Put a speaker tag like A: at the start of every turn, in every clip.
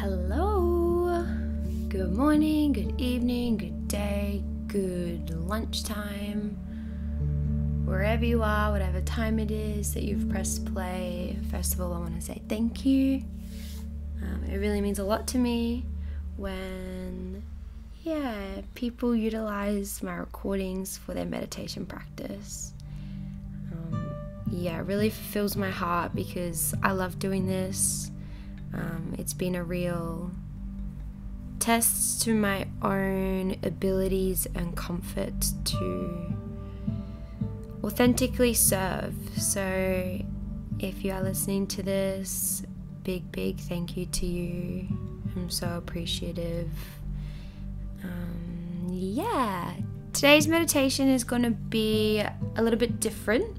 A: Hello, good morning, good evening, good day, good lunchtime, wherever you are, whatever time it is that you've pressed play. First of all, I want to say thank you. It really means a lot to me when people utilize my recordings for their meditation practice. It really fulfills my heart because I love doing this. It's been a real test to my own abilities and comfort to authentically serve. So if you are listening to this, big thank you to you. I'm so appreciative. Today's meditation is going to be a little bit different.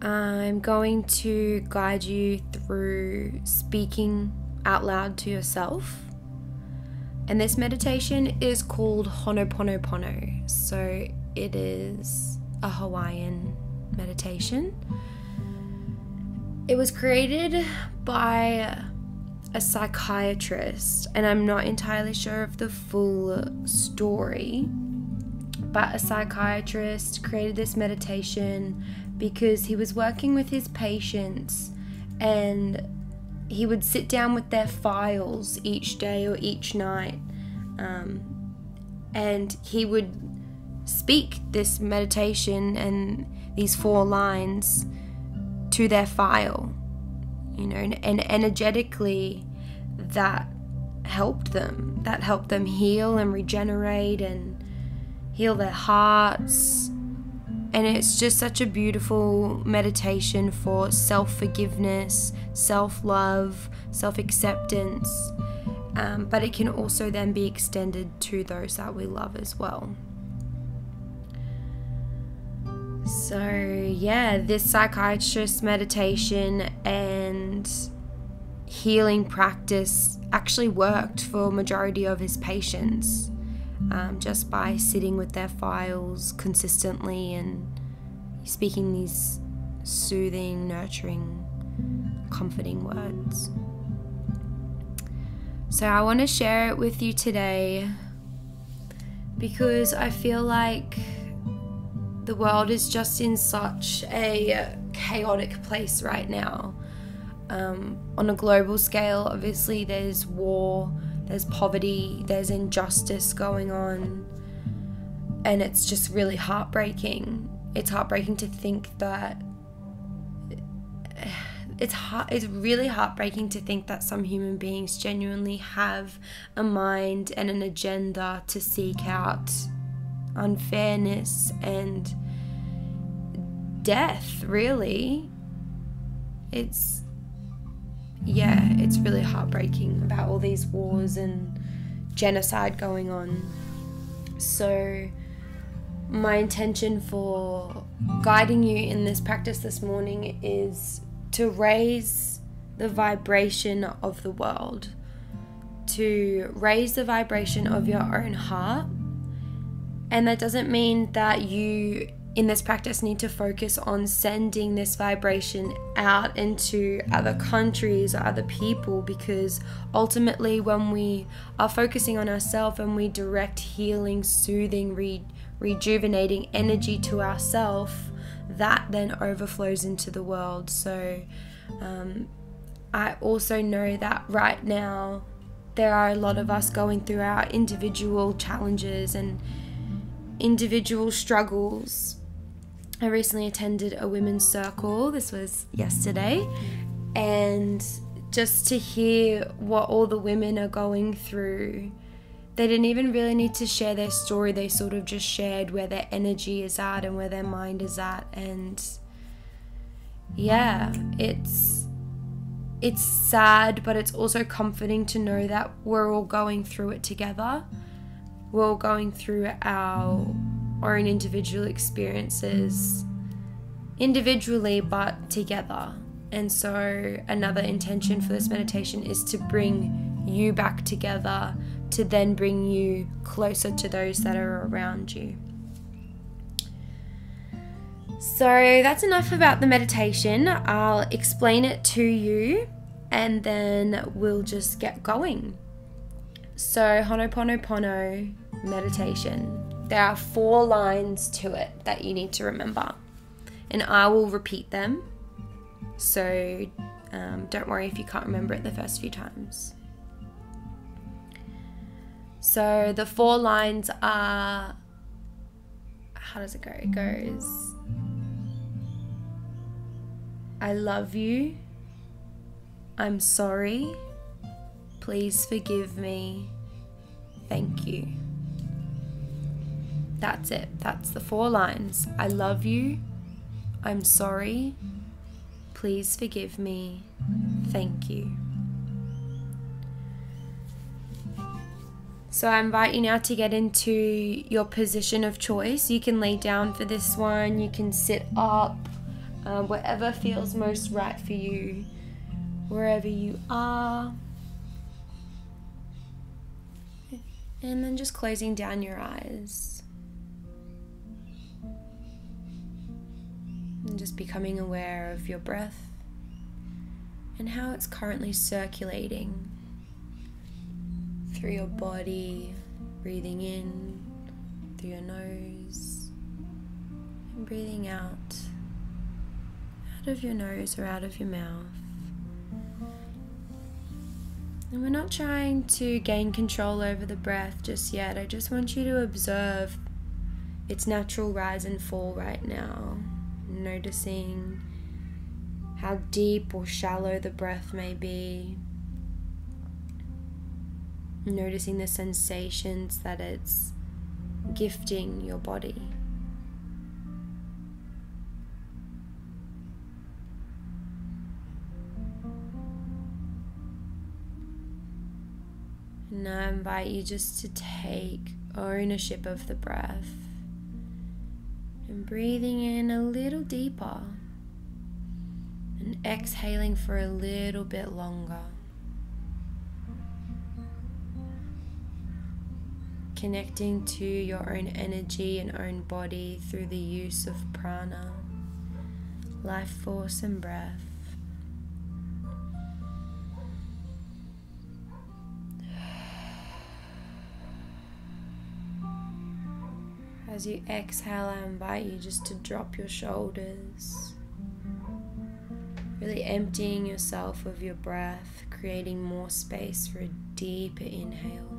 A: I'm going to guide you through speaking out loud to yourself. And this meditation is called Hono'pono'pono. So it is a Hawaiian meditation. It was created by a psychiatrist, and I'm not entirely sure of the full story, but a psychiatrist created this meditation because he was working with his patients and he would sit down with their files each day or each night, and he would speak this meditation and these 4 lines to their file, and energetically that helped them heal and regenerate and heal their hearts. And it's just such a beautiful meditation for self-forgiveness, self-love, self-acceptance, but it can also then be extended to those that we love as well. So this psychiatrist meditation and healing practice actually worked for a majority of his patients. Just by sitting with their files consistently and speaking these soothing, nurturing, comforting words. So I want to share it with you today because I feel like the world is just in such a chaotic place right now. On a global scale, obviously there's war, there's poverty, there's injustice going on, and it's just really heartbreaking. It's heartbreaking to think that it's really heartbreaking to think that some human beings genuinely have a mind and an agenda to seek out unfairness and death, really. It's really heartbreaking about all these wars and genocide going on. So my intention for guiding you in this practice this morning is to raise the vibration of the world, to raise the vibration of your own heart. And that doesn't mean that you in this practice need to focus on sending this vibration out into other countries or other people, because ultimately when we are focusing on ourselves and we direct healing, soothing, rejuvenating energy to ourselves, that then overflows into the world. So I also know that right now there are a lot of us going through our individual challenges and individual struggles. I recently attended a women's circle, this was yesterday, and just to hear what all the women are going through, they didn't even really need to share their story, they sort of just shared where their energy is at and where their mind is at. And it's sad, but it's also comforting to know that we're all going through it together. We're all going through our own individual experiences, individually but together. And so another intention for this meditation is to bring you back together, to then bring you closer to those that are around you. So that's enough about the meditation. I'll explain it to you and then we'll just get going. So Hono'pono'pono Meditation. There are 4 lines to it that you need to remember, and I will repeat them. So don't worry if you can't remember it the first few times. So the 4 lines are, how does it go? It goes, I love you, I'm sorry, please forgive me, thank you. That's it. That's the 4 lines. I love you, I'm sorry, please forgive me, thank you. So I invite you now to get into your position of choice. You can lay down for this one, you can sit up, whatever feels most right for you, wherever you are. And then just closing down your eyes. And just becoming aware of your breath and how it's currently circulating through your body, breathing in through your nose and breathing out of your nose or out of your mouth. And we're not trying to gain control over the breath just yet. I just want you to observe its natural rise and fall right now, noticing how deep or shallow the breath may be, noticing the sensations that it's gifting your body. And I invite you just to take ownership of the breath and breathing in a little deeper and exhaling for a little bit longer. Connecting to your own energy and own body through the use of prana, life force and breath. As you exhale, I invite you just to drop your shoulders, really emptying yourself of your breath, creating more space for a deeper inhale.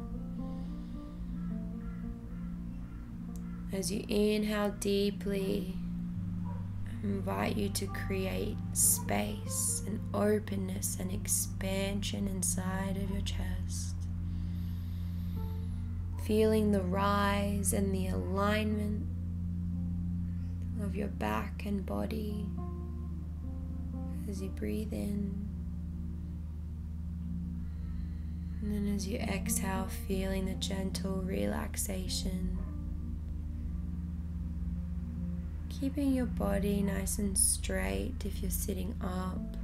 A: As you inhale deeply, I invite you to create space and openness and expansion inside of your chest. Feeling the rise and the alignment of your back and body as you breathe in. And then as you exhale, feeling the gentle relaxation. Keeping your body nice and straight if you're sitting up.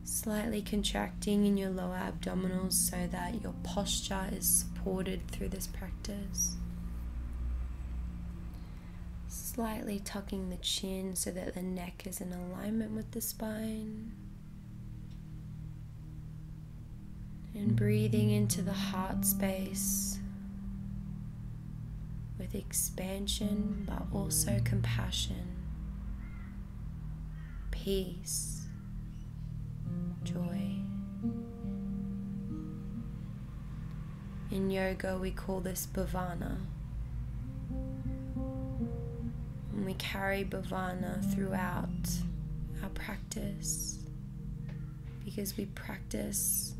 A: Slightly contracting in your lower abdominals so that your posture is supported through this practice. Slightly tucking the chin so that the neck is in alignment with the spine. And breathing into the heart space with expansion but also compassion, peace, joy. In yoga we call this bhavana, and we carry bhavana throughout our practice because we practice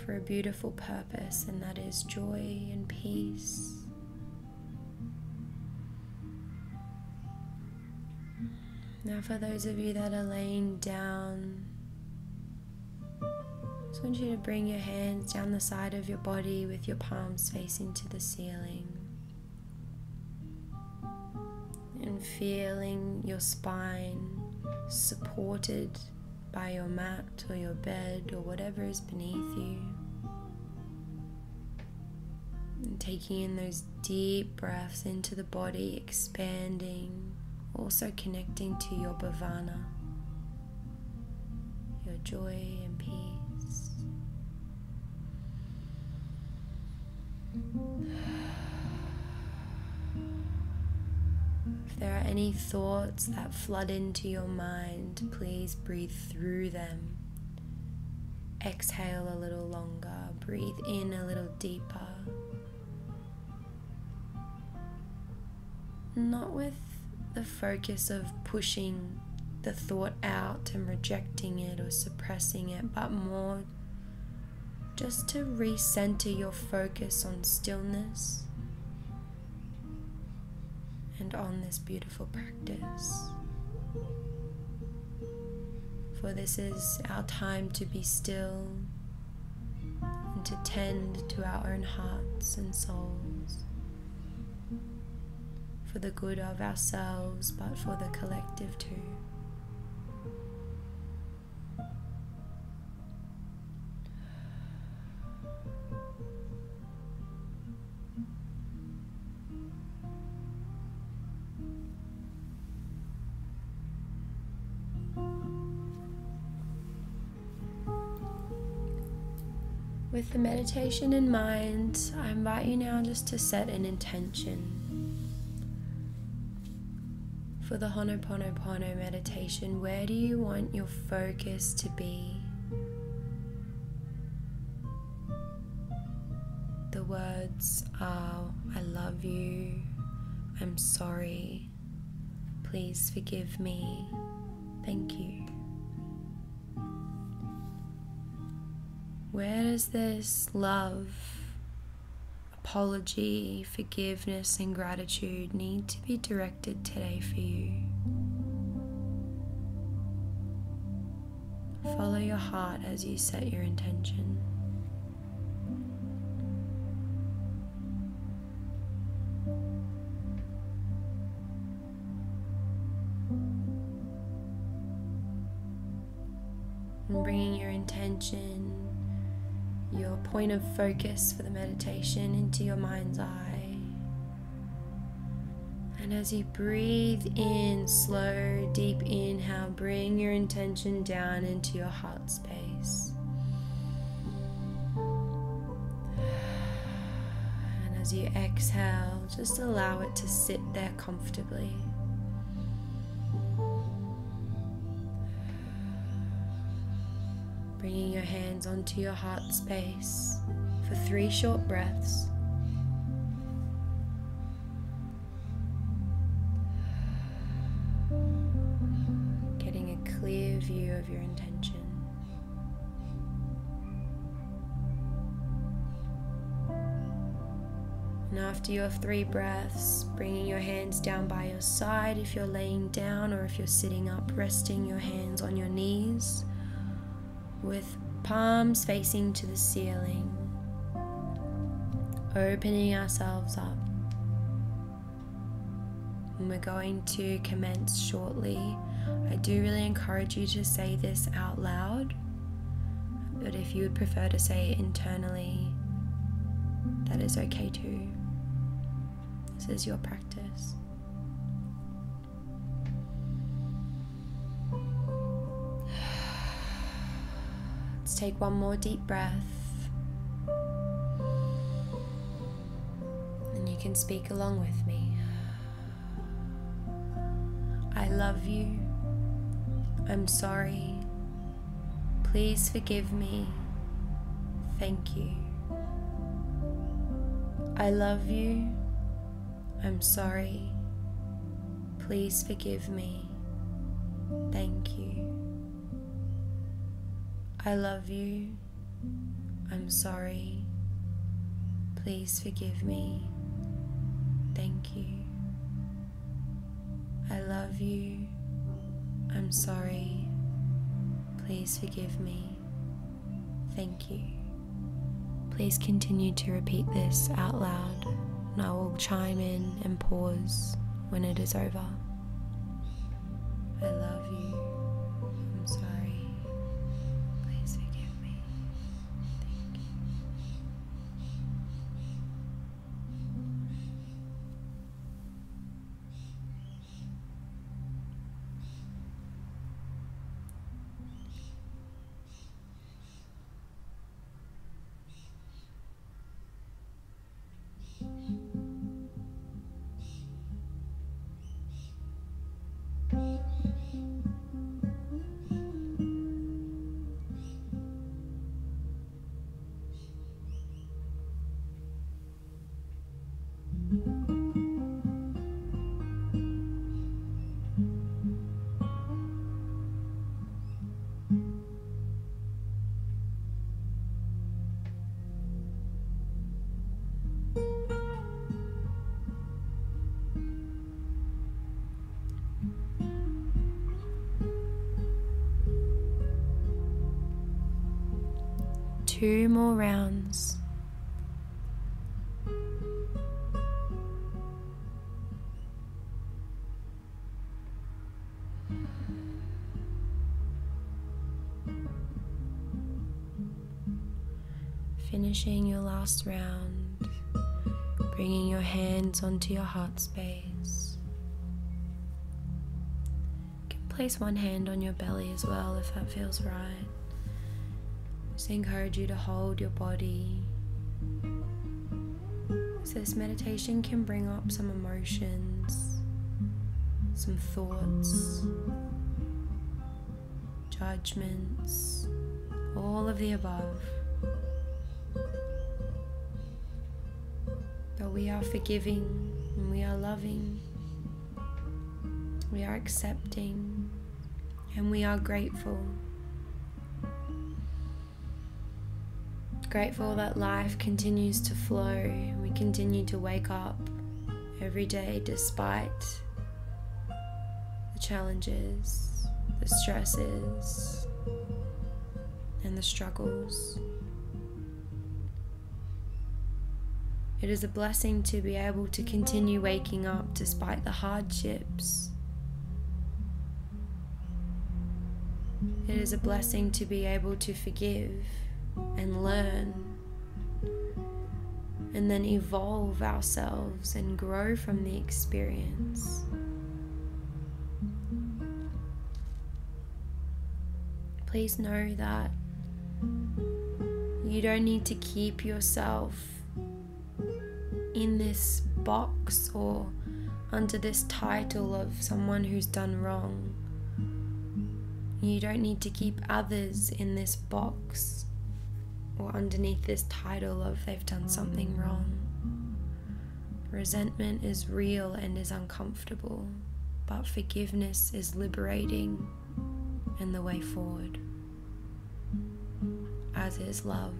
A: for a beautiful purpose, and that is joy and peace. Now for those of you that are laying down, I just want you to bring your hands down the side of your body with your palms facing to the ceiling and feeling your spine supported by your mat or your bed or whatever is beneath you. And taking in those deep breaths into the body, expanding, also connecting to your bhavana. your joy and peace. If there are any thoughts that flood into your mind, please breathe through them. Exhale a little longer, breathe in a little deeper. Not with the focus of pushing the thought out and rejecting it or suppressing it, but more just to recenter your focus on stillness and on this beautiful practice. For this is our time to be still and to tend to our own hearts and souls, for the good of ourselves, but for the collective too. With the meditation in mind, I invite you now just to set an intention for the Hono'pono'pono meditation. Where do you want your focus to be? The words are, I love you, I'm sorry, please forgive me, thank you. Where does this love, apology, forgiveness, and gratitude need to be directed today for you? Follow your heart as you set your intention. And bringing your intention, your point of focus for the meditation, into your mind's eye. And as you breathe in, slow, deep inhale, bring your intention down into your heart space. And as you exhale, just allow it to sit there comfortably. Bringing your hands onto your heart space for 3 short breaths. Getting a clear view of your intention. And after your 3 breaths, bringing your hands down by your side if you're laying down, or if you're sitting up, resting your hands on your knees, with palms facing to the ceiling, opening ourselves up. And we're going to commence shortly. I do really encourage you to say this out loud, but if you would prefer to say it internally, that is okay too. This is your practice. Take one more deep breath, and you can speak along with me. I love you. I'm sorry. Please forgive me. Thank you. I love you. I'm sorry. Please forgive me. Thank you. I love you. I'm sorry. Please forgive me. Thank you. I love you. I'm sorry. Please forgive me. Thank you. Please continue to repeat this out loud, and I will chime in and pause when it is over. I love you. I'm sorry. Please forgive me. Thank you. 2 more rounds. Finishing your last round, bringing your hands onto your heart space. You can place one hand on your belly as well if that feels right. Just encourage you to hold your body. So this meditation can bring up some emotions, some thoughts, judgments, all of the above. But we are forgiving and we are loving, we are accepting, and we are grateful. Grateful that life continues to flow. We continue to wake up every day despite the challenges, the stresses, and the struggles. It is a blessing to be able to continue waking up despite the hardships. It is a blessing to be able to forgive and learn and then evolve ourselves and grow from the experience. Please know that you don't need to keep yourself in this box or under this title of someone who's done wrong. You don't need to keep others in this box or underneath this title of they've done something wrong. Resentment is real and is uncomfortable, but forgiveness is liberating and the way forward, as is love.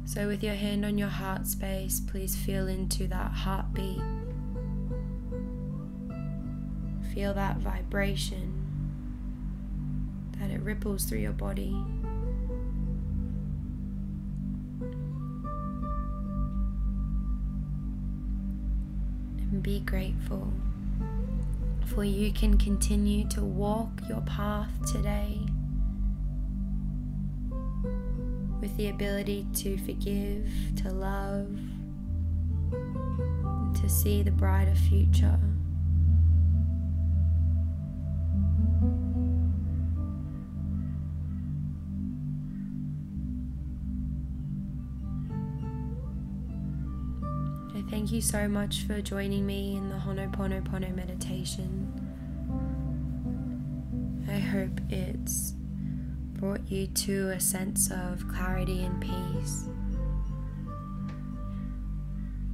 A: So with your hand on your heart space, please feel into that heartbeat. Feel that vibration, that it ripples through your body. And be grateful for you can continue to walk your path today with the ability to forgive, to love, and to see the brighter future. I thank you so much for joining me in the Hono'pono'pono meditation. I hope it's brought you to a sense of clarity and peace.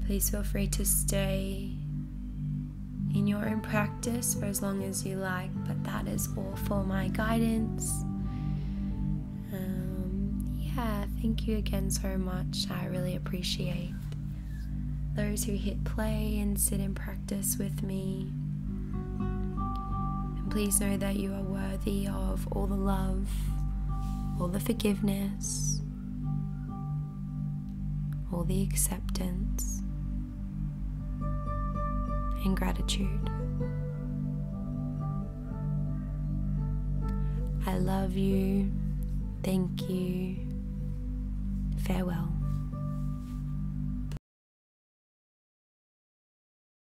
A: Please feel free to stay in your own practice for as long as you like, but that is all for my guidance. Thank you again so much. I really appreciate those who hit play and sit in practice with me. And please know that you are worthy of all the love, all the forgiveness, all the acceptance and gratitude. I love you. Thank you. Farewell.